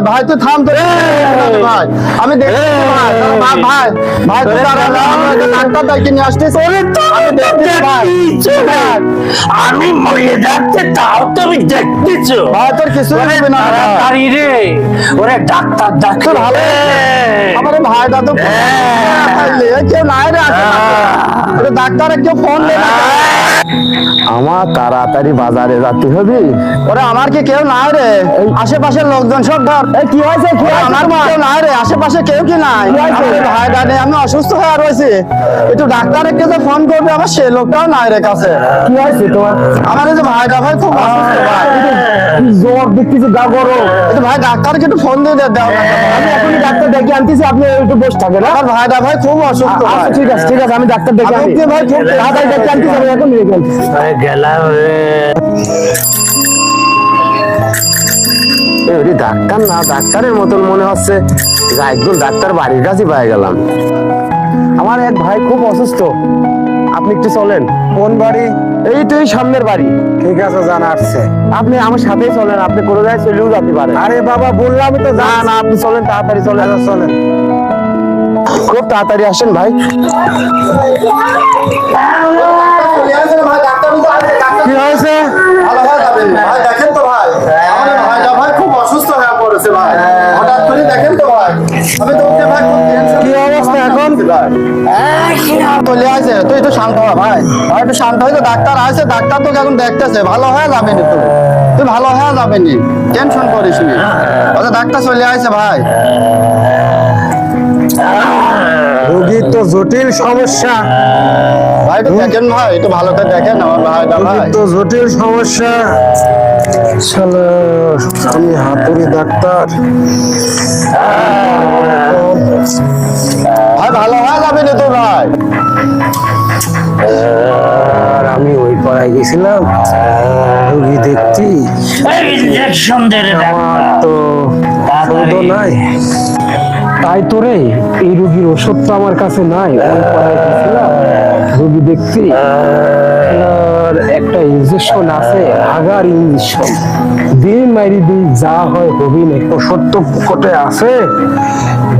ভাই তুই থাম তো ভাই, আমি দেখছি ভাই ভাই তুই ডাক্তার ডাকি নিয়ে আসতেছি, আমি মরে যাচ্ছে তাও তুমি দেখতেছো ভাই তোর কিছু হবে না রে। ওরে ডাক্তার ডাক্তার ভালো আমার ভাইটা তো কেউ নাই রে, ডাক্তারে কেউ ফোন দে। আমার তাড়াতাড়ি বাজারে যেতে হবে। ওরে আমার কি কেউ নাই রে, আশেপাশের লোকজন সব ধর। কি হয়েছে? আমার কেউ নাই রে, আশেপাশে কেউ কি নাই। ভাইটা নেই, আমি অসুস্থ হয়ে রয়েছি, একটু ডাক্তারে কে ফোন করবে, আমার সে লোকটাও নাই রে কাছে। কি হয়েছে তোমার? আমার এই যে ভাইটা ভাই খুব অসুস্থ ভাই, জ্বর দেখতেছি, গা গরম। একটু ভাই ডাক্তারকে একটু ফোন দিয়ে দাও। আমি এখনই ডাক্তার ডেকে আনতেছি, আপনি একটু বসে থাকেন। আমার ভাইটা ভাই খুব অসুস্থ। আচ্ছা ঠিক আছে ঠিক আছে, আমি ডাক্তার ডেকে আনতেছি ভাই, খুব তাড়াতাড়ি ডেকে আনতেছি, আমি এখন ডেকে আনতেছি। গেলাম রে। ডাক্তার না, ডাক্তারের মতন মনে হচ্ছে, একজন ডাক্তার বাড়ির কাছে পেয়ে গেলাম। আমার এক ভাই খুব অসুস্থ, আপনি একটু চলেন। কোন বাড়ি? এইটাই সামনের বাড়ি। ঠিক আছে জানা আসছে, আপনি আমার সাথেই চলেন, আপনি কোনো জায়গায় চলেও যেতে পারেন। আরে বাবা বললাম তো, না না আপনি চলেন, তাড়াতাড়ি চলেন। চলেন, খুব তাড়াতাড়ি আসেন ভাই। কি হয়েছে? ভালো হয়ে যাবেন ভাই, দেখেন তো ভাই, আমার ভাইটা ভাই খুব অসুস্থ হয়ে পড়েছে ভাই, হঠাৎ করে দেখেন তো ভাই, আমি তো ওকে ভাই খুব টেনশন। কি অবস্থা এখন? চলে আসে, তুই একটু শান্ত হ ভাই, ভাই একটু শান্ত হয়ে, ডাক্তার আছে, ডাক্তার তোকে এখন দেখতেছে, ভালো হয়ে যাবে নি, তুই ভালো হয়ে যাবে নি, টেনশন করিস নি। আচ্ছা ডাক্তার চলে আসে ভাই। রোগীর তো জটিল সমস্যা ভাই, একটু দেখেন ভাই, একটু ভালো করে দেখেন আমার ভাইটা ভাই, তো জটিল সমস্যা। আমি হাতুড়ি ডাক্তার ভাই, ভালো হয়ে যাবে না তো ভাই। আমি ওই পাড়ায় গেছিলাম রোগী দেখতে, ইনজেকশন দে রে তো নাই, তাই তো রে, এই রোগীর ওষুধ তো আমার কাছে নাই, ওই পাড়ায় গেছিলাম রোগী দেখতে, একটা ইনজেকশন আছে, আগার ইনজেকশন দিন মাইরি দিই, যা হয় হবি না, ওষুধ তো পকেটে আছে,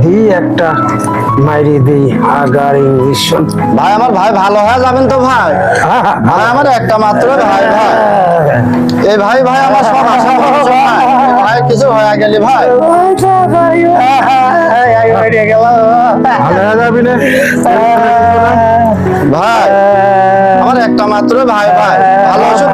দিই একটা মাইরি দিই আগার ইনজেকশন। ভাই আমার ভাই ভালো হয়ে যাবেন তো ভাই, ভাই আমার একটা মাত্র ভাই, ভাই এই ভাই ভাই আমার সব আশা ভরসা ভাই, ভাই কিছু হয়ে গেলে ভাই ভালো হয়ে যাবি না ভাই, আমার একটা মাত্র ভাই, ভাই ভালো